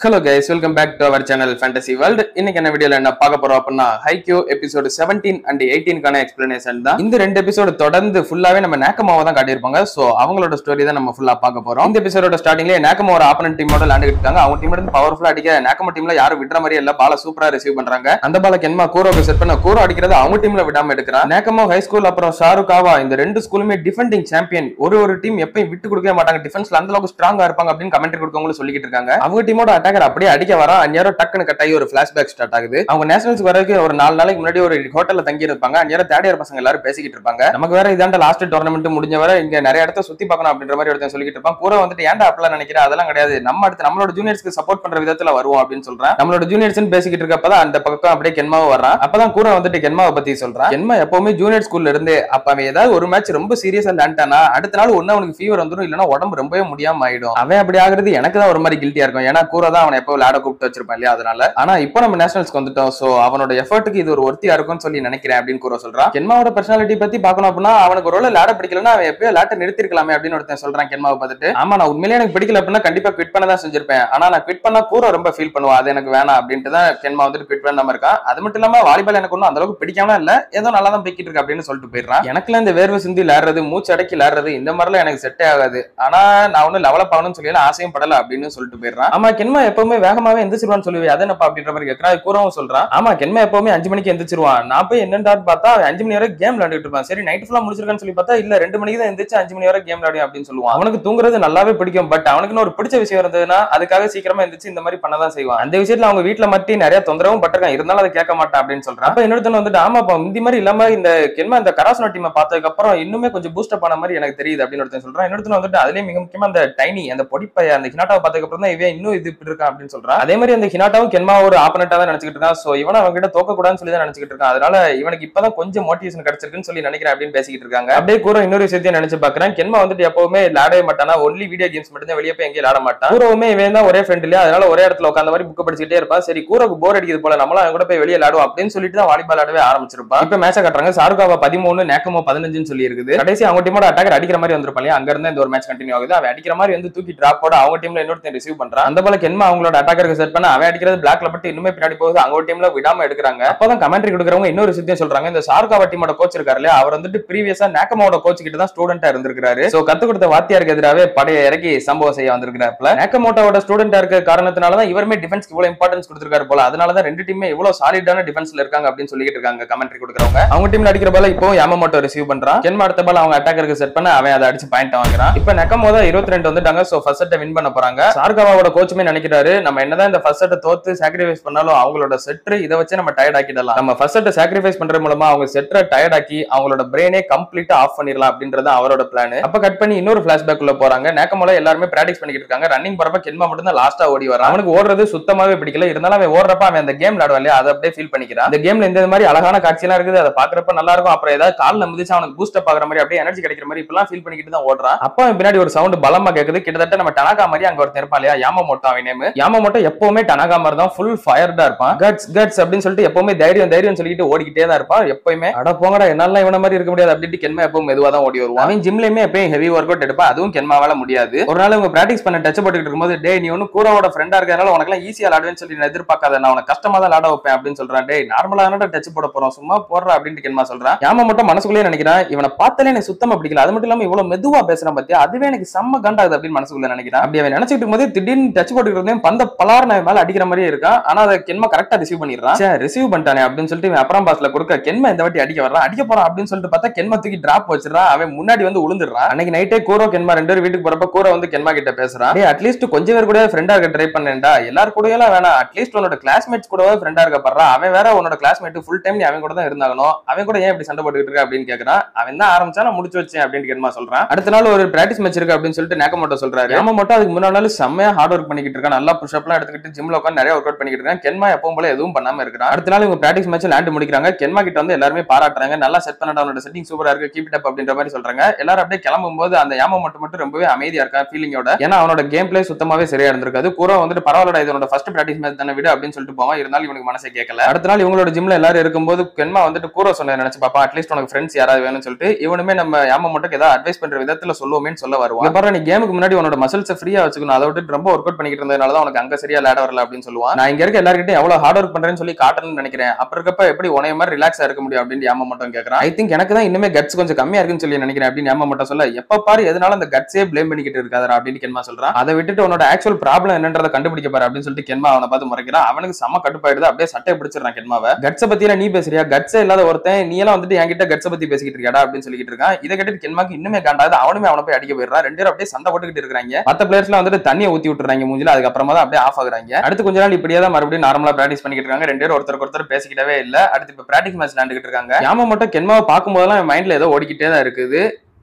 Hello guys, welcome back to our channel Fantasy World. இன்னைக்கு என்ன வீடியோல என்ன பார்க்க போறோம் அப்படின்னா ஹைக்யூ எபிசோட் 17 and 18 கான எக்ஸ்பிளனேஷன் தான். இந்த ரெண்டு எபிசோட் தொடர்ந்து ஃபுல்லாவே நம்ம நாக்கமாவை தான் காட்டியிருப்பாங்க. சோ அவங்களோட ஸ்டோரி தான் நம்ம ஃபுல்லா பார்க்க போறோம். இந்த எபிசோடோட ஸ்டார்டிங்ல நாக்கமா ஒரு ஆப்போனன்ட் டீமோட விளையாண்டுட்டு இருக்காங்க. அவங்க டீம்ல இருந்து பவர்ஃபுல்லா அடிக்க நாக்கமா டீம்ல யாரும் விடுற மாதிரி இல்ல, பால சூப்பரா ரிசீவ் பண்றாங்க. அந்த பால கென்மா கூரோக்கு செட் பண்ண கூரோ அடிக்கிறது அவங்க டீம்ல விடாம எடுக்கிறான். நாக்கமா ஹை ஸ்கூல் அப்புறம் ஷாருக்காவா இந்த ரெண்டு ஸ்கூலுமே டிஃபெண்டிங் சாம்பியன். ஒரு டீம் எப்பயும் விட்டு கொடுக்கவே மாட்டாங்க, டிஃபென்ஸ்ல அந்த அளவுக்கு ஸ்ட்ராங்கா இருப்பாங்க அப்படின்னு கமெண்ட் கொடுக்கவங்களும் சொல்லிட்டு இருக்காங்க. அவங்க டீமோட அட்டாக்கர் அப்படியே அடிக்க அந்நேரம் டக்குனு கட்டாயி ஒரு பிளாஷ்பேக் ஸ்டார்ட் ஆகுது. அவங்க நேஷனல்ஸ் வரதுக்கு ஒரு 4 நாளைக்கு முன்னாடி ஒரு ஹோட்டல்ல தங்கி இருப்பாங்க. அந்நேரம் தேர்ட் இயர் பசங்க எல்லாரும் பேசிக்கிட்டு இருப்பாங்க. நமக்கு வேற இதாண்ட லாஸ்ட் டோர்னமெண்ட் முடிஞ்ச வரை இங்க நிறைய இடத்த சுத்தி பார்க்கணும் அப்படின்ற மாதிரி ஒருத்தன் சொல்லிட்டு இருப்பான். கூட வந்துட்டு ஏன்டா அப்பலாம் நினைக்கிறேன், அதெல்லாம் கிடையாது, நம்ம அடுத்து நம்மளோட ஜூனியர்ஸ்க்கு சப்போர்ட் பண்ற விதத்துல வருவோம் அப்படின்னு சொல்றான். நம்மளோட ஜூனியர்ஸ் பேசிக்கிட்டு இருக்கப்பதான் அந்த பக்கம் அப்படியே கென்மாவும் வர்றான். அப்பதான் கூட வந்துட்டு கென்மாவை பத்தி சொல்றான். கென்மா எப்பவுமே ஜூனியர் ஸ்கூல்ல இருந்து அப்ப அவன் ஏதாவது ஒரு மேட்ச் ரொம்ப சீரியஸா விளையாண்டானா அடுத்த நாள் ஒண்ணு அவனுக்கு ஃபீவர் வந்துடும், இல்லன்னா உடம்பு ரொம்பவே முடியாம ஆயிடும். அவன் அப்படி ஆகுறது எனக்கு தான் ஒரு மாதிரி கில்ட்டியா இருக்கும், ஏன்னா கூட தான் அவனை எப்போ விளையாட கூப்பிட்டு வச்சிருப்பான் இல்லையா, அதனால. ஆனா இப்போ நம்ம நேஷனல்ஸ்க்கு வந்துட்டோம், சோ அவனோட எஃபர்ட்டுக்கு இது ஒரு ஒர்த்தியா இருக்கும்னு சொல்லி நினைக்கிறேன் அப்படின்னு கூட சொல்றான். கென்மாவோட பர்சனாலிட்டி பத்தி பார்க்கணும் அப்படின்னா அவனுக்கு ஒரு லேட பிடிக்கலன்னா அவன் எப்பயோ லேட்ட நிறுத்திருக்கலாமே அப்படின்னு ஒருத்தன் சொல்றான் கென்மாவை பார்த்துட்டு. ஆமா, நான் உண்மையிலேயே எனக்கு பிடிக்கல அப்படின்னா கண்டிப்பா குவிட் பண்ண தான் செஞ்சிருப்பேன், ஆனா நான் குவிட் பண்ணா கூட ரொம்ப ஃபீல் பண்ணுவா, அது எனக்கு வேணாம் அப்படின்ட்டு தான் கென்மா வந்துட்டு குவிட் பண்ணாம இருக்கான். அது மட்டும் இல்லாம வாலிபால் எனக்கு ஒன்றும் அந்த அளவுக்கு பிடிக்காம இல்ல, ஏதோ நல்லா தான் போய்கிட்டு இருக்கு அப்படின்னு சொல்லிட்டு போயிடுறான். எனக்குல இந்த வேர்வை சிந்தி விளையாடுறது, மூச்சு அடக்கி விளையாடுறது இந்த மாதிரிலாம் எனக்கு செட்டே ஆகாது, ஆனா நான் ஒன்னும் லெவலப் ஆகணும்னு சொல்லி ஆசையும் படல அப்படின்னு சொல்லிட்டு போயிடுறான். ஆமா, கென்மா எப்பவுமே வேகமாவே எந்திரிச்சிருவான்னு சொல்லுவேன், அது என்னப்பா அப்படின்ற மாதிரி கேட்கறான். கூறவும் சொல்றான். ஆமா, கென்மா எப்பவுமே 5 மணிக்கு எந்திரிச்சிருவான். நான் போய் என்னன்னு பார்த்தா 5 மணி வரை கேம் விளையாடிட்டு இருப்பான். சரி நைட் ஃபுல்லா முடிச்சிருக்கான்னு சொல்லி பார்த்தா இல்ல 2 மணிக்கு தான் எந்திரிச்சு 5 மணி வரை கேம் விளையாடும் அப்படின்னு சொல்லுவான். அவனுக்கு தூங்குறது நல்லாவே பிடிக்கும், பட் அவனுக்கு ஒரு பிடிச்ச விஷயம் இருந்ததுன்னா அதுக்காக சீக்கிரமா எந்திரிச்சு இந்த மாதிரி பண்ணதான் செய்வான். அந்த விஷயத்துல அவங்க வீட்டுல மத்தி நிறைய தொந்தரவும் பட்டிருக்கான், இருந்தாலும் அதை கேட்க மாட்டான் அப்படின்னு சொல்றான். அப்ப இன்னொருத்தன் வந்துட்டு ஆமாப்பா இந்த மாதிரி இல்லாம இந்த கென்மா இந்த கராசனோ டீமை பார்த்ததுக்கு அப்புறம் இன்னுமே கொஞ்சம் பூஸ்டப் ஆன மாதிரி எனக்கு தெரியுது அப்படின்னு ஒருத்தன் சொல்றான். இன்னொருத்தன் வந்துட்டு அதுலயே மிக முக்கியமா அந்த டைனி அந்த பொடிப்பைய அந்த ஹினாட்டாவை பார்த்ததுக்கு அப்புறம் தான் இவன் இன்னும் இது இப்படி இருக்கான் அப்படின்னு சொல்றான். அதே மாதிரி அந்த ஹினாட்டாவும் கென்மா ஒரு ஆப்பனண்டா தான் நினைச்சுக்கிட்டு இருக்கான். சோ இவன் அவங்க கிட்ட தோக்க கூடாதுன்னு சொல்லி தான் நினைச்சுக்கிட்டு இருக்கான். அதனால இவனுக்கு இப்பதான் கொஞ்சம் மோட்டிவேஷன் கிடைச்சிருக்குன்னு சொல்லி நினைக்கிறேன் அப்படின்னு பேசிக்கிட்டு இருக்காங்க. அப்படியே கூட இன்னொரு விஷயத்தையும் நினைச்சு பாக்குறேன். கென்மா வந்துட்டு எப்பவுமே விளையாடவே மாட்டானா, ஒன்லி வீடியோ கேம்ஸ் மட்டும் தான், வெளியே போய் எங்கேயும் விளையாட மாட்டான். கூறவுமே இவன் தான் ஒரே ஃப்ரெண்ட் இல்லையா, அதனால ஒரே இடத்துல உட்காந்த மாதிரி புக் படிச்சுட்டே இருப்பான். சரி கூறக்கு போர் அடிக்குது போல, நம்மளும் அவன் கூட போய் வெளியே விளையாடுவோம் அப்படின்னு சொல்லிட்டு தான் வாலிபால் ஆடவே ஆரம்பிச்சிருப்பான். இப்ப மேட்ச கட்டுறாங்க. ஷாருக்காவா 13 நேக்கமோ 15 சொல்லி இருக்குது. கடைசி அவங்க டீமோட அட்டாக்கர் அடிக்கிற மாதிரி வந்திருப்பாங்க. அங்க இருந்து இந்த ஒரு மேட்ச் கண்டினியூ ஆகுது. அவன் அடிக்கிற மாதிரி வந்து தூக்கி டிராப் போட அவங்க டீம்ல இன்னொருத்தன் ரிசீவ் பண்றான். அந்த போல கென்மா அவங்களோட அட்டாக்கருக்கு செட் பண்ண அவன் அடிக்கிறது பிளாக்ல பட்டு இன்னுமே பின்னாடி போகுது, அவங்க டீம்ல விடாம எடுக்கிறாங்க. அப்பதான் கமெண்ட்ரி கொடுக்குறவங்க இன்னொரு விஷயத்தையும் சொல்றாங்க. இந்த ஷாருக்காவா டீமோட கோச் இருக்காரு இல்லையா, அவர் வந்துட்டு ப்ரீவியஸா நேக்கமாவோட கோச் கிட்ட தான் ஸ்டூடெண்டா இருந்திருக்காரு. சோ கத்து கொடுத்த வாத்தியாருக்கு எதிராகவே படையை இறக்கி சம்பவம் செய்ய வந்திருக்கிறாப்ல. நேக்கமோட்டோட ஸ்டூடெண்டா இருக்க காரணத்தினாலதான் இவருமே டிஃபென்ஸ்க்கு இவ்வளவு இம்பார்ட்டன்ஸ் கொடுத்திருக்காரு போல, அதனாலதான் ரெண்டு டீமே இவ்வளவு சாலிடான டிஃபென்ஸ்ல இருக்காங்க அப்படின்னு சொல்லிட்டு இருக்காங்க கமெண்ட்ரி கொடுக்குறவங்க. அவங்க டீம்ல அடிக்கிற பால இப்போ யாமமோட்டோ ரிசீவ் பண்றான். கென்மா அடுத்த பால் அவங்க அட்டாக்கருக்கு செட் பண்ண அவன் அதை அடிச்சு பாயிண்ட் வாங்குறான். இப்ப நேக்கமோட 22 வந்துட்டாங்க. சோ ஃபர்ஸ்ட் செட்டை வின் பண்ண போறாங்க. ஷாருக்காவோட கோச்சுமே நினைக்கிறாரு நம்ம என்னதான் இந்த ஃபர்ஸ்ட் செட்டை தோத்து சாக்ரிஃபைஸ் பண்ணாலும் அவங்களோட செட்டர் இதை வச்சு நம்ம டயர்ட் ஆக்கிடலாம், நம்ம ஃபர்ஸ்ட் செட்டை சாக்ரிஃபைஸ் பண்றது மூலமா அவங்க செட்டரை டயர்ட் ஆக்கி அவங்களோட பிரெயினே கம்ப்ளீட்டா ஆஃப் பண்ணிடலாம் அப்படின்றது அவரோட பிளான். அப்ப கட் பண்ணி இன்னொரு பிளாஷ்பேக் உள்ள போறாங்க. நேக்கமோல எல்லாருமே பிராக்டிஸ் பண்ணிட்டு இருக்காங்க. ரன்னிங் போறப்ப கென்மா மட்டும் தான் லாஸ்டா ஓடி வரான். அவனுக்கு ஓடுறது சுத்தமாவே பிடிக்கல, இருந்தாலும் அவன் ஓடுறப்ப அவன் அந்த கேம் விளையாடுவான் இல்லையா, அதை அப்படியே ஃபீல் பண்ணிக்கிறான். அந்த கேம்ல இந்த மாதிரி அழகான காட்சியெல்லாம் இருக்குது, அதை பாக்குறப்ப நல்லா இருக்கும். அப்புறம் ஏதாவது கால்ல மிதிச்சு அவனுக்கு பூஸ்டப் ஆகுற மாதிரி அப்படியே எனர்ஜி கிடைக்கிற மாதிரி இப்பெல்லாம் ஃபீல் பண்ணிக்கிட்டு தான் ஓடுறான். அப்ப பின்னாடி ஒரு சவுண்ட் பலமா கேக்குது. கிட்டத்தட்ட நம்ம டனாகா மாதிரி அங்க ஒருத்தர் இருப்பான் இல்லையா, யாமமோட்டோ அவன் நேம். யாமமோட்டோ எப்பவுமே டனாகா மாதிரி தான் ஃபுல் ஃபயர்டா இருப்பான். கட்ஸ் கட்ஸ் அப்படின்னு சொல்லிட்டு எப்பவுமே தைரியம் தைரியம் சொல்லிட்டு ஓடிக்கிட்டே தான் இருப்பான் எப்பவுமே. அட போங்கடா என்னால இவன மாதிரி இருக்க முடியாது அப்படின்னு கென்மா எப்பவும் மெதுவா தான் ஓடி வருவான். அவன் ஜிம்லயுமே எப்பயும் ஹெவி ஒர்க் அவுட் எடுப்பான், அதுவும் கென்மாவால முடியாது. ஒரு நாள் இவங்க பிராக்டிஸ் பண்ண டச் போட்டுக்கிட்டு இருக்கும்போது டே நீ ஒன்னும் கூரோட ஃப்ரெண்டா இருக்கிறதுனால உனக்கு ஈஸியா விளையாடுவேன்னு சொல்லி நான் எதிர்பார்க்காத, நான் உனக்கு கஷ்டமா தான் விளையாட வைப்பேன் அப்படின்னு சொல்றான். டே நார்மலான டச் போட போறோம் சும்மா போடுற அப்படின்னு கென்மா சொல்றான். யாமமோட்டோ மனசுக்குள்ளே நினைக்கிறான் இவனை பார்த்தாலே எனக்கு சுத்தமா பிடிக்கல, அது மட்டும் இல்லாம இவ்வளவு மெதுவா பேசுறான் பத்தியா, அதுவே எனக்கு செம்ம கண்டாகுது அப்படின்னு மனசுக்குள்ள நினைக்கிறான். அப்படி அவன் நினைச்சிட்டு இருக்கும்போது திடீர்னு டச் போட்டுக்கிட்டு பந்த பலார்னு மேல அடிக்கிற மாதிரியே இருக்கான். ஆனா அதை கென்மா கரெக்டா ரிசீவ் பண்ணிடுறான். ரிசீவ் பண்ணிட்டானே அப்படின்னு சொல்லிட்டு அப்புறம் பாஸ்ல கொடுக்க கென்மா இந்த வாட்டி அடிக்க வர்றான். அடிக்க போறான் அப்படின்னு சொல்லிட்டு பார்த்தா கென்மா தூக்கி டிராப் வச்சிடறான். அவன் முன்னாடி வந்து உளுந்துடுறான். அன்னைக்கு நைட்டே கூரோ கென்மா 2 பேரும் வீட்டுக்கு போறப்ப கூரோ வந்து கென்மா கிட்ட பேசுறான். அட்லீஸ்ட் கொஞ்சம் பேர் கூட ஃப்ரெண்டா இருக்க ட்ரை பண்ணேன்டா, எல்லாரும் கூட எல்லாம் வேணாம், அட்லீஸ்ட் உன்னோட கிளாஸ்மேட்ஸ் கூடவே ஃப்ரெண்டா இருக்க பண்றான். அவன் வேற உன்னோட கிளாஸ்மேட் ஃபுல் டைம் நீ அவன் கூட தான் இருந்தாகணும், அவன் கூட ஏன் இப்படி சண்டை போட்டுக்கிட்டு இருக்க அப்படின்னு கேட்கறான். அவன் தான் ஆரம்பிச்சா நான் முடிச்சு வச்சேன் அப்படின்னு கென்மா சொல்றான். அடுத்த நாள் ஒரு பிராக்டிஸ் மேட்ச் இருக்கு அப்படின்னு சொல்லிட்டு நேக்கமோட்டோ சொல்றாரு. யாமமோட்டோ அதுக்கு முன்னாடி நாள் செம்மையா ஹார்ட் ஒர்க் பண்ணிக்கிட்டு இருக்கான், நல்லா புஷ் அப்லாம் எடுத்துக்கிட்டு ஜிம்ல உட்காந்து நிறைய ஒர்க் அவுட் பண்ணிக்கிட்டு இருக்கான். கென்மா எப்பவும் போல எதுவும் பண்ணாம இருக்கான். அடுத்த நாள் இவங்க பிராக்டிஸ் மேட்ச் லேண்ட் முடிக்கிறாங்க. கென்மா கிட்ட வந்து எல்லாருமே பாராட்டுறாங்க, நல்லா செட் பண்ணடா, அவனோட செட்டிங் சூப்பரா இருக்கு, கீப் இட் அப் அப்படின்ற மாதிரி சொல்றாங்க. எல்லாரும் அப்படியே கிளம்பும் போது அந்த யாமமோட்டோ மட்டும் ரொம்பவே அமைதியா இருக்கான் ஃபீலிங்கோட, ஏன்னா அவனோட கேம் பிளே சுத்தமாவே சரியா இருந்திருக்காது. கூரோ வந்துட்டு பரவாயில்ல இதனோட ஃபர்ஸ்ட் பிராக்டிஸ் மேட்ச் தானே விடு அப்படின்னு சொல்லிட்டு போவான், இருந்தாலும் இவனுக்கு மனசே கேட்கல. அடுத்த நாள் இவங்களோட ஜிம்ல எல்லாரும் இருக்கும்போது கென்மா வந்துட்டு கூரோ சொன்ன நினைச்சு பாப்பா, அட்லீஸ்ட் உனக்கு ஃப்ரெண்ட்ஸ் யாராவது வேணும்னு சொல்லிட்டு இவனுமே நம்ம யாமமோட்டோக்கு ஏதாவது அட்வைஸ் பண்ற விதத்துல சொல்லுவோமே சொல்ல வருவான். பாரு நீ கேமுக்கு முன்னாடி உன்னோட மசில்ஸ் ஃப்ரீயா வச்சுக்கணும், அதை விட்டு ரொம்ப ஒர்க் அவுட் பண்ணிக்கிட்டு இருந்ததுனால அதனாலதான் உனக்கு அங்க சரியா லேட வரல அப்படின்னு சொல்லுவான். நான் இங்க இருக்க எல்லாருக்கிட்டையும் எவ்வளவு ஹார்ட் ஒர்க் பண்றேன்னு சொல்லி காட்டணும்னு நினைக்கிறேன். அப்ப இருக்கப்ப எப்படி உனைய மாதிரி ரிலாக்ஸா இருக்க முடியும் அப்படின்னு யாமாமோட்டோ கேக்குறான். ஐ திங்க் எனக்கு தான் இன்னுமே கட்ஸ் கொஞ்சம் கம்மியா இருக்குன்னு சொல்லி நினைக்கிறேன் அப்படின்னு யாமாமோட்டோ சொல்ல, எப்ப பாரு எதனால அந்த கட்ஸே பிளேம் பண்ணிக்கிட்டு இருக்காதா அப்படின்னு கென்மா சொல்றான். அதை விட்டுட்டு உன்னோட ஆக்சுவல் ப்ராப்ளம் என்னன்றதை கண்டுபிடிக்க பாரு அப்படின்னு சொல்லிட்டு கென்மா அவனை பார்த்து முறைக்கிறான். அவனுக்கு செம்ம கடுப்பாயிடுது. அப்படியே சட்டையை பிடிச்சிடறான் கென்மாவை. கட்ஸை பத்தியா நீ பேசுறியா? கட்ஸே இல்லாத ஒருத்தன் நீ எல்லாம் வந்துட்டு என்கிட்ட கட்ஸை பத்தி பேசிக்கிட்டு இருக்காடா அப்படின்னு சொல்லிட்டு இருக்கான். இதை கேட்டு கென்மாக்கு இன்னுமே காண்டாது. அவனுமே அவனை போய் அடிக்க போயிடுறான். ரெண்டு பேரும் அப்படியே சண்டை போட்டுக்கிட்டு இருக்காங்க. மத்த பிளேயர்ஸ்லாம் வந்துட்டு தண்ணியை ஊத்தி விட்டுறாங்க மூஞ்சில. அதுக்கப்புறமா தான் அப்படியே ஆஃப் ஆகுறாங்க. அடுத்து கொஞ்ச நாள் இப்படியே தான் மறுபடியும் நார்மலா பிராக்டிஸ் பண்ணிக்கிட்டு இருக்காங்க. ரெண்டு பேரும் ஒருத்தருக்கு ஒருத்தர் பேசிக்கிட்டவே இல்ல. அடுத்து இப்ப பிராக்டிஸ் மேட்ச் விளையாண்டுகிட்டு இருக்காங்க. யாமாமோட்டோ கென்மாவை பார்க்கும்போதெல்லாம் மைண்ட்ல ஏதோ ஓடிக்கிட்டே தான் இருக்குது.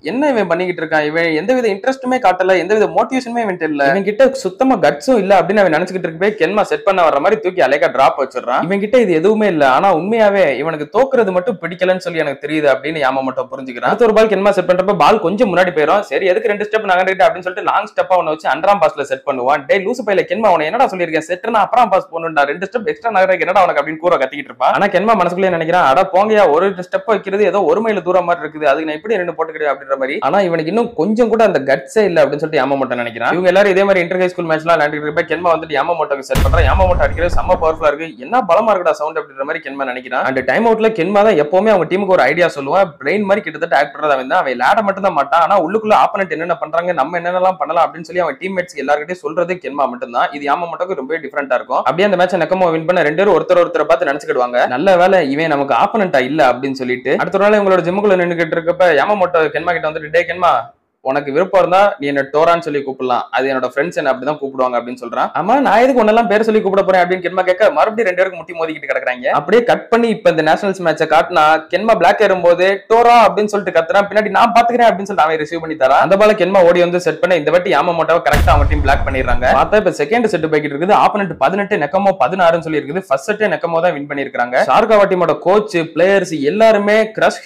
என்ன இவன் பண்ணிக்கிட்டு இருக்கான்? இவன் எந்தவித இன்ட்ரெஸ்ட்டுமே காட்டல, எந்தவித மோட்டிவேஷனுமே இவன் இல்ல. இவன் கிட்ட சுத்தமா கட்ஸும் இல்ல அப்படின்னு அவன் நினைச்சுக்கிட்டு இருக்கப்பே கென்மா செட் பண்ண வர்ற மாதிரி தூக்கி அலைக்கா டிராப் வச்சிடறான். இவன் கிட்ட இது எதுவுமே இல்ல. ஆனா உண்மையாவே இவனுக்கு தோக்குறது மட்டும் பிடிக்கலன்னு சொல்லி எனக்கு தெரியுது அப்படின்னு யாமாமோட்டோ புரிஞ்சுக்கிறான். அடுத்த ஒரு பால் கென்மா செட் பண்றப்ப பால் கொஞ்சம் முன்னாடி போயிடும். சரி எதுக்கு ரெண்டு ஸ்டெப் நகர்ந்துட்டு அப்படின்னு சொல்லிட்டு லாங் ஸ்டெப்பா ஒன்னு வச்சு அண்டராம் பாஸ்ல செட் பண்ணுவான். டே லூசு பையில கென்மா அவனை என்னடா சொல்லியிருக்கேன், செட்னா அப்புறம் பாஸ் போகணும்டா, ரெண்டு ஸ்டெப் எக்ஸ்ட்ரா நகர்றதுக்கு என்னடா அவனுக்கு அப்படின்னு கூற கத்திக்கிட்டு இருப்பான். ஆனா கென்மா மனசுக்குள்ளே நினைக்கிறான், அட போங்கயா, ஒரு ஸ்டெப் வைக்கிறது ஏதோ ஒரு மைல் தூரம் மாதிரி இருக்குது, அதுக்கு நான் இப்படி ரெண்டு போட்டுக்கிறேன் அப்படின்ற மாதிரி. ஆனா இவனுக்கு இன்னும் கொஞ்சம் கூட அந்த கட்ஸே இல்ல அப்படின்னு சொல்லிட்டு யாமாமோட்டோ நினைக்கிறான். இவங்க எல்லாரும் இதே மாதிரி இன்டர் ஹை ஸ்கூல் மேட்ச்லாம் விளையாண்டுட்டு இருப்ப கென்மா வந்துட்டு யாமாமோட்டோக்கு செட் பண்றான். யாமாமோட்டோ அடிக்கிறது செம்ம பவர்ஃபுல்லா இருக்கு, என்ன பலமா இருக்குடா சவுண்ட் அப்படின்ற மாதிரி கென்மா நினைக்கிறான். அந்த டைம் அவுட்ல கென்மா தான் எப்பவுமே அவங்க டீமுக்கு ஒரு ஐடியா சொல்லுவான். பிரெயின் மாதிரி கிட்டத்தட்ட ஆக்ட் பண்றதா அவன் தான். அவன் விளையாட மட்டும் தான் மாட்டான், ஆனா உள்ளுக்குள்ள ஆப்பனன்ட் என்னென்ன பண்றாங்க, நம்ம என்னென்னலாம் பண்ணலாம் அப்படின்னு சொல்லி அவன் டீம்மேட்ஸ் எல்லாருக்கிட்டையும் சொல்றது கென்மா மட்டும் தான். இது யாமாமோட்டோக்கு ரொம்ப டிஃபரெண்டா இருக்கும். அப்படியே அந்த மேட்சை நெக்கமோ வின் பண்ண ரெண்டு பேரும் ஒருத்தரை பார்த்து நினைச்சுக்கிடுவாங்க, நல்ல வேலை இவன் நமக்கு ஆப்பனண்டா இல்ல அப்படின்னு சொல்லிட்டு. அடுத்த நாள் இவங்களோட ஜிம்முக்குள்ள நின்றுகிட்டு இருக்கப்ப யாமாமோட்டோ கென்மா கிட்ட வந்துட்டு, டே கென்மா, உனக்கு விருப்பம் இருந்தா நீ என்ன டோரான்னு சொல்லி கூப்பிடலாம், அது என்னோட ஃப்ரெண்ட்ஸ் என்ன அப்படிதான் கூப்பிடுவாங்க அப்படின்னு சொல்றான். ஆமா நான் எதுக்கு ஒன்னெல்லாம் பேர் சொல்லி கூப்பிட போறேன் அப்படின்னு கென்மா கேட்க, மறுபடியும் ரெண்டு பேருக்கு முட்டி மோதிக்கிட்டு கிடக்குறாங்க. அப்படியே கட் பண்ணி இப்ப இந்த நேஷனல்ஸ் மேட்சை காட்டினா கென்மா பிளாக் ஏறும்போது டோரா அப்படின்னு சொல்லிட்டு கத்துறான். பின்னாடி நான் பாத்துக்கிறேன் அப்படின்னு சொல்லிட்டு அவன் ரிசீவ் பண்ணி தரான். அந்த பால கென்மா ஓடி வந்து செட் பண்ண இந்த வாட்டி யாமாமோட்டோவை கரெக்டா அவங்க டீம் பிளாக் பண்ணிடுறாங்க. பார்த்தா இப்ப செகண்ட் செட் போய்கிட்டு இருக்குது. ஆப்பனன்ட் 18 நெக்கமோ 16 சொல்லி இருக்குது. ஃபர்ஸ்ட் செட்டே நெக்கமோ தான் வின் பண்ணிருக்காங்க. ஷார்காவா டீமோட கோச் பிளேயர்ஸ் எல்லாருமே கிரஷ்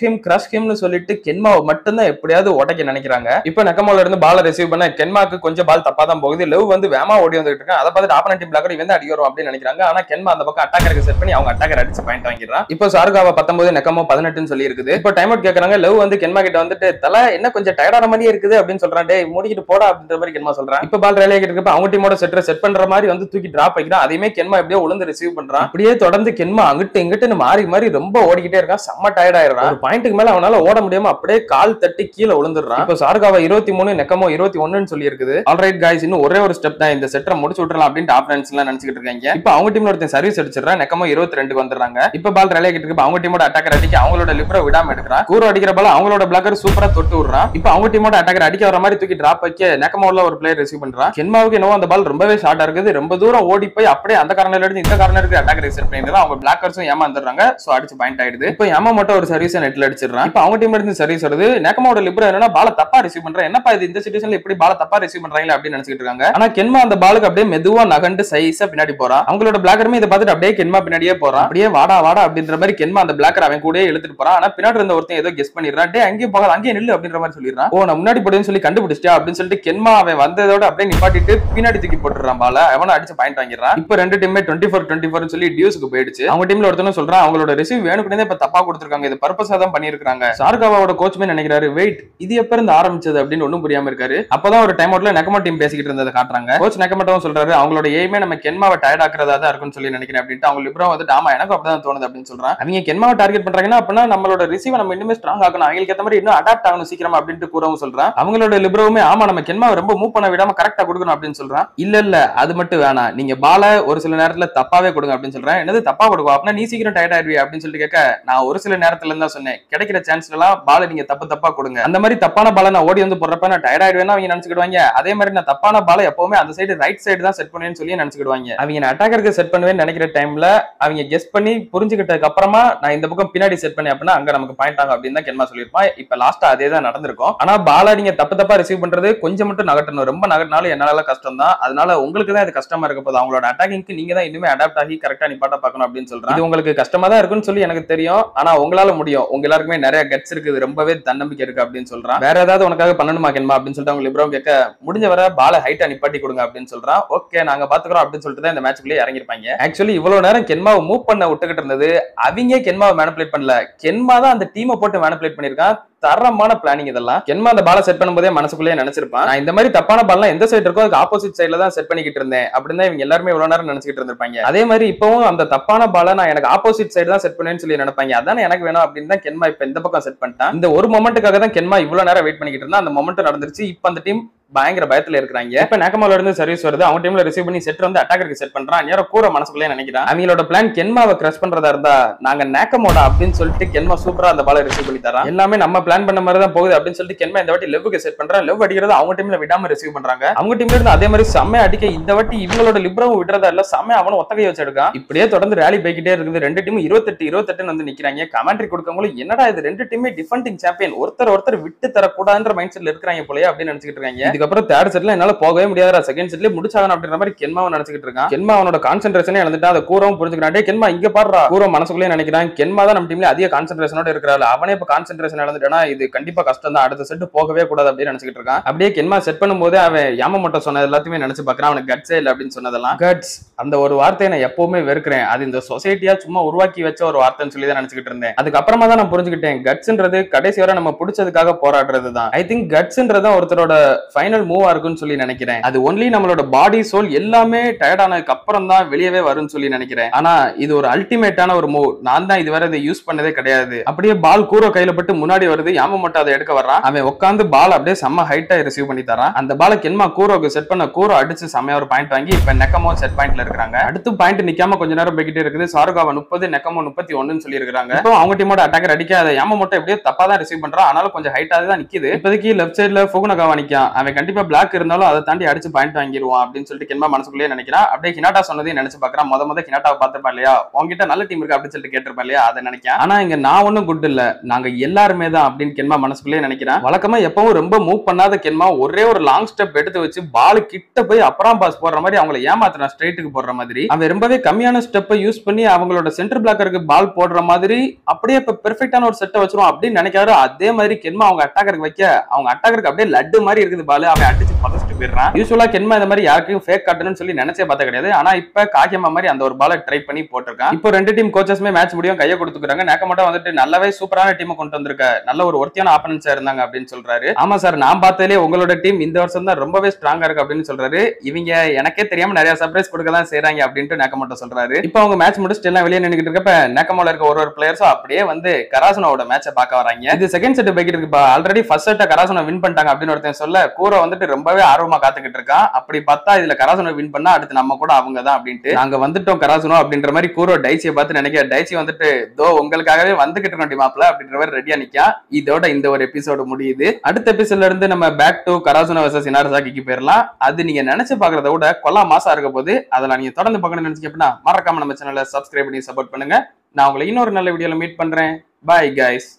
ஹிம்னு சொல்லிட்டு கென்மாவை மட்டும் தான் எப்படியாவது உடைக்க நினைக்கிறாங்க. இப்ப நெக்கமோல இருந்து பால ரிசீவ் பண்ண கென்மாக்கு கொஞ்சம் பால் தப்பா தான் போகுது. லவ் வந்து வேமா ஓடி வந்துட்டு இருக்கான். அதை பார்த்துட்டு ஆப்பனன்ட் டீம் பிளாக்கர் இவன் தான் அடிக்க வரும் அப்படின்னு நினைக்கிறாங்க. ஆனா கென்மா அந்த பக்கம் அட்டாக்கருக்கு செட் பண்ணி அவங்க அட்டாக்கர் அடிச்சு பாயிண்ட் வாங்கிடுறான். இப்போ ஷார்காவா 19 நெக்கமோ 18 சொல்லி இருக்குது. இப்போ டைம் அவுட் கேக்குறாங்க. லவ் வந்து கென்மா கிட்ட வந்துட்டு, தல என்ன கொஞ்சம் டயர்டான மாதிரியே இருக்குது அப்படின்னு சொல்றான். டே மூடிக்கிட்டு போடா அப்படின்ற மாதிரி கென்மா சொல்றான். இப்போ பால் ரேலியா கிட்ட இருக்கப்ப அவங்க டீமோட செட் பண்ற மாதிரி வந்து தூக்கி டிராப் வைக்கிறான். அதையுமே கென்மா எப்படியோ உளுந்து ரிசீவ் பண்றான். அப்படியே தொடர்ந்து கென்மா அங்கிட்டு இங்கிட்டு மாறி ரொம்ப ஓடிக்கிட்டே இருக்கான். செம்ம டயர்ட் ஆயிடுறான். ஒரு பாயிண்ட்டுக்கு மேல அவனால ஓட முடியாம அப்படியே கால் தட்டி கீழே விழுந்துடுறான். இப்போ ஷார்காவா 23 நெக்கமோ 21 சொல்லி இருக்குது. ஆல்ரைட் गाइस, இன்னும் ஒரே ஒரு ஸ்டெப் தான், இந்த செட்டரை முடிச்சு விட்டுறலாம் அப்படின்னு டாப் ஃப்ரெண்ட்ஸ் எல்லாம் நினைச்சிட்டு இருக்காங்க. இப்போ அவங்க டீம்ல ஒருத்தன் சர்வீஸ் அடிச்சிடுறான். நெக்கமோ 22க்கு வந்துடுறாங்க. இப்போ பால் ரேலியா கிட்ட இருக்கு. அவங்க டீமோட அட்டாக்கர் அடிக்க அவங்களோட லிப்ரோ விடாம எடுக்கிறான். கூரோ அடிக்கிற பால் அவங்களோட பிளாக்கர் சூப்பரா தொட்டு விடுறான். இப்போ அவங்க டீமோட அட்டாக்கர் அடிக்க வர மாதிரி தூக்கி டிராப் வைக்க நெக்கமோல ஒரு பிளேயர் ரிசீவ் பண்றான். கென்மாவுக்கு என்னவோ அந்த பால் ரொம்பவே ஷார்ட்டா இருக்குது. ரொம்ப தூரம் ஓடி போய் அப்படியே அந்த கார்னர்ல இருந்து இந்த கார்னருக்கு அட்டாக்கர் செட் பண்ணிடுறான். அவங்க பிளாக்கர்ஸும் ஏமாந்துடுறாங்க. சோ அடிச்சு பாயிண்ட் ஆயிடுது. இப்போ யாமாமோட்டோ ஒரு சர்வீஸ் நெட்ல அடிச்சிடுறான். இப்போ அவங்க டீம்ல இருந்து சர்வீஸ் வருது. நெக்கமோட லிப்ரோ என்னன்னா பால தப்பா ரிசீவ் பண்றான். என்னப்பா இது, இந்த சிச்சுவேஷன்ல இப்படி பால தப்பா ரிசீவ் பண்றாங்க அப்படின்னு நினைச்சிட்டு இருக்காங்க. ஆனா கென்மா அந்த பாலுக்கு அப்படியே மெதுவா நகண்டு சைஸா பின்னாடி போறான். அவங்களோட பிளாக்கருமே இதை பார்த்துட்டு அப்படியே கென்மா பின்னாடியே போறான். அப்படியே வாடா அப்படின்ற மாதிரி கென்மா அந்த பிளாக்கர் அவன் கூட இழுத்துட்டு போறான். ஆனா பின்னாடி இருந்த ஒருத்தன் ஏதோ கெஸ் பண்ணிடுறான். டே அங்கேயே போகாத, அங்கேயே நில்லு அப்படின்ற மாதிரி சொல்லிடுறான். ஓ நான் முன்னாடி போடுன்னு சொல்லி கண்டுபிடிச்சிட்டா அப்படின்னு சொல்லிட்டு கென்மா அவன் வந்ததோட அப்படியே நிப்பாட்டிட்டு பின்னாடி தூக்கி போட்டுறான் பால. அவனை அடிச்சு பாயிண்ட் வாங்கிடுறான். இப்போ ரெண்டு டீமே 24-24 சொல்லி டியூஸ்க்கு போயிடுச்சு. அவங்க டீம்ல ஒருத்தனும் சொல்றான், அவங்களோட ரிசீவ் வேணுக்குனே இப்ப தப்பா கொடுத்துருக்காங்க, இது பர்பஸா தான் பண்ணிருக்காங்க. ஷார்காவாவோட கோச்மே நினைக்கிறாரு, வெயிட் இது எப்ப இருந்து ஆரம்பிச்சது அப்படின்னு ஒண்ணும் புரியாம இருக்காரு. அப்பதான் ஒரு டைம் அவுட்ல நெக்கமோ டீம் பேசிக்கிட்டு இருந்ததை காட்டுறாங்க. கோச் நெக்கமோட்டோவும் சொல்றாரு, அவங்களோட எய்மே நம்ம கென்மாவை டயர்ட் ஆக்குறதா தான் இருக்குன்னு சொல்லி நினைக்கிறேன் அப்படின்ட்டு. அவங்க லிப்ரோ வந்து ஆமா எனக்கு அப்படிதான் தோணுது அப்படின்னு சொல்றான். அவங்க கென்மாவை டார்கெட் பண்றாங்கன்னா அப்படின்னா நம்மளோட ரிசீவ் நம்ம இன்னுமே ஸ்ட்ராங் ஆகணும், அவங்களுக்கு ஏத்த மாதிரி இன்னும் அடாப்ட் ஆகணும் சீக்கிரமா அப்படின்ட்டு கூறவும் சொல்றான். அவங்களோட லிப்ரோவுமே ஆமா நம்ம கென்மாவை ரொம்ப மூவ் பண்ண விடாம கரெக்டா கொடுக்கணும் அப்படின்னு சொல்றான். இல்ல அது மட்டும் வேணாம், நீங்க பால ஒரு சில நேரத்துல தப்பாவே கொடுங்க அப்படின்னு சொல்றேன். என்னது தப்பா கொடுக்கும் அப்படின்னா நீ சீக்கிரம் டயர்ட் ஆயிடுவே அப்படின்னு சொல்லிட்டு கேட்க, நான் ஒரு சில நேரத்துல இருந்தா சொன்னேன், கிடைக்கிற சான்ஸ்ல எல்லாம் பால நீங்க தப்பா கொடுங்க. அந்த மாதிரி தப்பான பால நான் ஓடி வந்து போடுறப்ப நான் டயர்ட் ஆயிடுவேன்னா அவங்க நினைச்சுக்கிடுவாங்க. அதே மாதிரி நான் தப்பான பால எப்பவுமே அந்த சைடு ரைட் சைடு தான் செட் பண்ணுவேன்னு சொல்லி நினைச்சுக்கிடுவாங்க. அவங்க அட்டாக்கருக்கு செட் பண்ணுவேன்னு நினைக்கிற டைம்ல அவங்க கெஸ் பண்ணி புரிஞ்சுக்கிட்டதுக்கு அப்புறமா நான் இந்த பக்கம் பின்னாடி செட் பண்ணி அப்படின்னா அங்க நமக்கு பாயிண்ட் ஆகும் அப்படின்னு தான் கென்மா சொல்லியிருப்பான். இப்ப லாஸ்டா அதே தான் நடந்திருக்கும். ஆனா பால நீங்க தப்பா ரிசீவ் பண்றது கொஞ்சம் மட்டும் நகட்டணும், ரொம்ப நகட்டினாலும் என்னால கஷ்டம் தான். அதனால உங்களுக்கு தான் இது கஷ்டமா இருக்க போது. அவங்களோட அட்டாக்கிங்க்கு நீங்க தான் இன்னுமே அடாப்ட் ஆகி கரெக்டா நிப்பாட்ட பார்க்கணும் அப்படின்னு சொல்றேன். இது உங்களுக்கு கஷ்டமா தான் இருக்குன்னு சொல்லி எனக்கு தெரியும், ஆனா உங்களால முடியும், உங்க எல்லாருக்குமே நிறைய கட்ஸ் இருக்குது, ரொம்பவே தன்னம்பிக்கை இருக்கு அப்படின்னு சொல்றான். வேற ஏதாவது உனக்காக பண்ணணுமா கென்மா அப்படின்னு சொல்லிட்டு அவங்க லிப்ரோ கேட்க, முடிஞ்ச வர பால ஹைட்டா நிப்பாட்டி கொடுங்க அப்படின்னு சொல்றான். ஓகே நாங்க பாத்துக்கிறோம் அப்படின்னு சொல்லிட்டு தான் இந்த மேட்ச்க்குள்ளே இறங்கிருப்பாங்க. ஆக்சுவலி இவ்வளவு நேரம் கென்மாவை மூவ் பண்ண விட்டுக்கிட்டு இருந்தது அவங்க கென்மாவை மேனிபுலேட் பண்ணல, கென்மா தான் அந்த டீமை போட்டு மேனிபுலேட் பண்ணிருக்கான். தரமான பிளானிங் இதெல்லாம். கென்மா அந்த பாலை செட் பண்ணும்போதே மனசுக்குள்ளேயே நினைச்சிருப்பான், நான் இந்த மாதிரி தப்பான பால்லாம் எந்த சைடு இருக்கோ அதுக்கு ஆப்போசிட் சைடுல தான் செட் பண்ணிக்கிட்டு இருந்தேன் அப்படின்னு தான் இவங்க எல்லாருமே இவ்வளவு நேரம் நினைச்சிட்டு இருந்திருப்பாங்க. அதே மாதிரி இப்பவும் அந்த தப்பான பாலை நான் எனக்கு ஆப்போசிட் சைடு தான் செட் பண்ணேன்னு சொல்லி நினைப்பாங்க. அதான் எனக்கு வேணும் அப்படின்னு தான் கென்மா இப்ப இந்த பக்கம் செட் பண்ணிட்டான். இந்த ஒரு மொமெண்ட்டுக்காக தான் கென்மா இவ்வளவு நேரம் வெயிட் பண்ணிக்கிட்டு இருந்தா. அந்த மொமெண்ட் நடந்துருச்சு. இப்ப அந்த டீம் பயங்கர பயத்துல இருக்காங்க. இப்ப நேக்கமால இருந்து சர்வீஸ் வருது. அவங்க டீம்ல ரிசீவ் பண்ணி செட் வந்து அட்டாக்கருக்கு செட் பண்றான். நேரா கூற மனசுக்குள்ளே நினைக்கிறான், அவங்களோட பிளான் கென்மாவை கிரஷ் பண்றதா இருந்தா நாங்க நேக்கமோட அப்படின்னு சொல்லிட்டு கென்மா சூப்பரா அந்த பாலை ரிசீவ் பண்ணி தரான். எல்லாமே நம்ம பிளான் பண்ண மாதிரி தான் போகுது அப்படின்னு சொல்லிட்டு கென்மா இந்த வாட்டி லெவ்வுக்கு செட் பண்றான். லெவ் அடிக்கிறது அவங்க டீம்ல விடாம ரிசீவ் பண்றாங்க. அவங்க டீம்ல இருந்து அதே மாதிரி செம்ம அடிக்க இந்த வாட்டி இவங்களோட லிப்ரவும் விடுறதா இல்ல, செம்ம அவனும் ஒத்தகைய வச்சு எடுக்கான். இப்படியே தொடர்ந்து ரேலி போய்கிட்டே இருக்குது. ரெண்டு டீம் 28-28 வந்து நிக்கிறாங்க. கமெண்ட்ரி கொடுக்கவங்களும் என்னடா இது ரெண்டு டீமே டிஃபெண்டிங் சாம்பியன், ஒருத்தர் விட்டு தரக்கூடாதுன்ற மைண்ட் செட்ல இருக்காங்க போலயே அப்படின்னு நினைச்சிட்டு இருக்காங்க. இதுக்கப்புறம் தேர்ட் செட்ல என்னால போகவே முடியாதா, செகண்ட் செட்ல முடிச்சாகணும் அப்படின்ற மாதிரி கென்மாவை நினைச்சிட்டு இருக்கான். கென்மா அவனோட கான்சென்ட்ரேஷனே இழந்துட்டா. அதை கூறவும் புரிஞ்சுக்கிறான். கென்மா இங்க பாடுறா, கூற மனசுக்குள்ளே நினைக்கிறான் கென்மா தான் நம்ம டீம்ல அதிக கான்சென்ட்ரேஷனோட இருக்கிறாள். அவனே இப்ப கான்சென்ட்ரேஷன் இழந்துட்டானா இது கண்டிப்பா கஷ்டம் தான், அடுத்த செட் போகவே கூடாது அப்படின்னு நினைச்சிட்டு இருக்கான். அப்படியே கென்மா செட் பண்ணும்போது அவன் யாமமோட்டோ சொன்னது எல்லாத்தையுமே நினைச்சு பாக்குறான். அவனுக்கு கட்ஸே இல்ல அப்படின்னு சொன்னதெல்லாம் கட்ஸ், அந்த ஒரு வார்த்தையை நான் எப்பவுமே வெறுக்கிறேன். அது இந்த சொசைட்டியா சும்மா உருவாக்கி வச்ச ஒரு வார்த்தைன்னு சொல்லி தான் நினைச்சிட்டு இருந்தேன். அதுக்கப்புறமா தான் நான் புரிஞ்சுக்கிட்டேன் கட்ஸ்ன்றது கடைசி வரை நம்ம பிடிச்சதுக்காக போராடுறது தான். ஐ திங்க் கட்ஸ்ன்றது ஒருத்தரோட ஃபைனல் மூவா இருக்குன்னு சொல்லி நினைக்கிறேன். அது ஒன்லி நம்மளோட பாடி சோல் எல்லாமே டயர்ட் ஆனதுக்கு அப்புறம் தான் வெளியவே வரும்னு சொல்லி நினைக்கிறேன். ஆனா இது ஒரு அல்டிமேட்டான ஒரு மூவ். நான் தான் இதுவரை இதை யூஸ் பண்ணதே கிடையாது. அப்படியே பால் கூரோ கையில பட்டு முன்னாடி வருது. யாமமோட்டோ அதை எடுக்க வர்றான். அவன் உட்காந்து பால் அப்படியே செம்ம ஹைட்டா ரிசீவ் பண்ணி தரான். அந்த பாலை கென்மா கூரோக்கு செட் பண்ண கூரோ அடிச்சு செம்மையா ஒரு பாயிண்ட் வாங்கி இப்ப நெக்கமோ செட் பாயிண்ட்ல இருக்காங்க. அடுத்து பாயிண்ட் நிக்காம கொஞ்ச நேரம் போய்கிட்டே இருக்குது. சாருகாவா 30 நெக்கமோ 31 சொல்லி இருக்காங்க. இப்போ அவங்க டீமோட அட்டாக்கர் அடிக்க அதை யாமமோட்டோ எப்படியோ தப்பா தான் ரிசீவ் பண்றான். ஆனாலும் கொஞ்சம் ஹைட்டா தான் நிக்குது. இப்போதைக்கு லெஃப்ட் சைடுல ஃபுகுனகாவா நிக்கான். அவன் கண்டிப்பா பிளாக் இருந்தாலும் அதை தாண்டி அடிச்சு பாயிண்ட் வாங்கிடுவான் அப்படின்னு சொல்லிட்டு கென்மா மனசுக்குள்ளே நினைக்கிறான். அப்படியே ஹினாட்டா சொன்னதையும் நினைச்சு பாக்குறான். முத ஹினாட்டாவை பார்த்திருப்பா இல்லையா, உங்ககிட்ட நல்ல டீம் இருக்கு அப்படின்னு சொல்லிட்டு கேட்டிருப்பா இல்லையா, அதை நினைக்கிறேன். ஆனா இங்க நான் ஒன்னும் குட் இல்ல, நாங்க எல்லாருமே தான் அப்படின்னு கென்மா மனசுக்குள்ளே நினைக்கிறான். வழக்கமா எப்பவும் ரொம்ப மூவ் பண்ணாத கென்மா ஒரே ஒரு லாங் ஸ்டெப் எடுத்து வச்சு பால் கிட்ட போய் அப்புறம் பாஸ் போடுற மாதிரி அவங்களை ஏமாத்துறான், ஸ்ட்ரைட்டுக்கு போடுற மாதிரி. அவன் ரொம்பவே கம்மியான ஸ்டெப்பை யூஸ் பண்ணி அவங்களோட சென்டர் பிளாக்கருக்கு பால் போடுற மாதிரி அப்படியே இப்ப பெர்ஃபெக்டான ஒரு செட்டை வச்சிரும் அப்படின்னு நினைக்காரு. அதே மாதிரி கென்மா அவங்க அட்டாக்கருக்கு வைக்க அவங்க அட்டாக்கருக்கு அப்படியே லட்டு மாதிரி இருக்குது பால். அவன் அடிச்சு பதச்சிட்டு போயிடுறான். யூசுவலா கென்மா இந்த மாதிரி யாருக்கும் ஃபேக் காட்டணும்னு சொல்லி நினைச்சே பார்த்த கிடையாது. ஆனா இப்ப காகியமா மாதிரி அந்த ஒரு பாலை ட்ரை பண்ணி போட்டிருக்கான். இப்போ ரெண்டு டீம் கோச்சஸ்மே மேட்ச் முடியும் கையை கொடுத்துக்கிறாங்க. நேக்கமோட்டோ வந்துட்டு நல்லாவே சூப்பரான டீமை கொண்டு வந்திருக்க, நல்ல ஒரு ஒர்த்தியான ஆப்பனன்ஸா இருந்தாங்க அப்படின்னு சொல்றாரு. ஆமா சார், நான் பார்த்ததுலேயே உங்களோட டீம் இந்த வருஷம் தான் ரொம்பவே ஸ்ட்ராங்கா இருக்கு அப்படின்னு சொல்றாரு. இவங்க எனக்கே தெரியாம நிறைய சர்ப்ரைஸ் கொடுக்க தான் செய்றாங்க அப்படின்ட்டு நேக்கமோட்டோ சொல்றாரு. இப்போ அவங்க மேட்ச் முடிச்சுட்டு எல்லாம் வெளியே நின்னுக்கிட்டு இருக்கப்ப நேக்கமோல இருக்க ஒரு பிளேயர்ஸும் அப்படியே வந்து கராசுனோட மேட்சை பார்க்க வராங்க. இது செகண்ட் செட் போய்கிட்டு இருக்கு. ஆல்ரெடி ஃபர்ஸ்ட் செட்டை கராசுனோ வின் பண்ணிட்டாங்க அப்படின்னு ஒருத்தன் சொல்ல கூரோ வந்துட்டு ரொம்பவே ஆர்வமா காத்துக்கிட்டு இருக்கான். அப்படி பார்த்தா இதுல கராசுனோ வின் பண்ணா அடுத்து நம்ம கூட அவங்க தான் அப்படின்ட்டு நாங்க வந்துட்டோம் கராசுனோ அப்படின்ற மாதிரி கூரோ டைச்சியை பார்த்து நினைக்க, டைச்சி வந்துட்டு தோ உங்களுக்காகவே வந்துகிட்டு இருக்கோம் மாப்பிள்ள அப்படின்ற மாதிரி ரெடியா நிக்கா. இதோட இந்த ஒரு எபிசோடு முடியுது. அடுத்த எபிசோட்ல இருந்து நம்ம பேக் டு கராசுனோ வெர்சஸ் இனாரசாகிக்கு போயிடலாம். அது நீங்க நினைச்சு பாக்குறத விட கொல்லா மாசா இருக்க போது. அதெல்லாம் நீங்க தொடர்ந்து பார்க்கணும்னு நினைச்சீங்க அப்படின்னா மறக்காம நம்ம சேனலை சப்ஸ்கிரைப் பண்ணி சப்போர்ட் பண்ணுங்க. நான் உங்களை இன்னொரு நல்ல வீடியோல மீட் பண்றேன். Bye guys.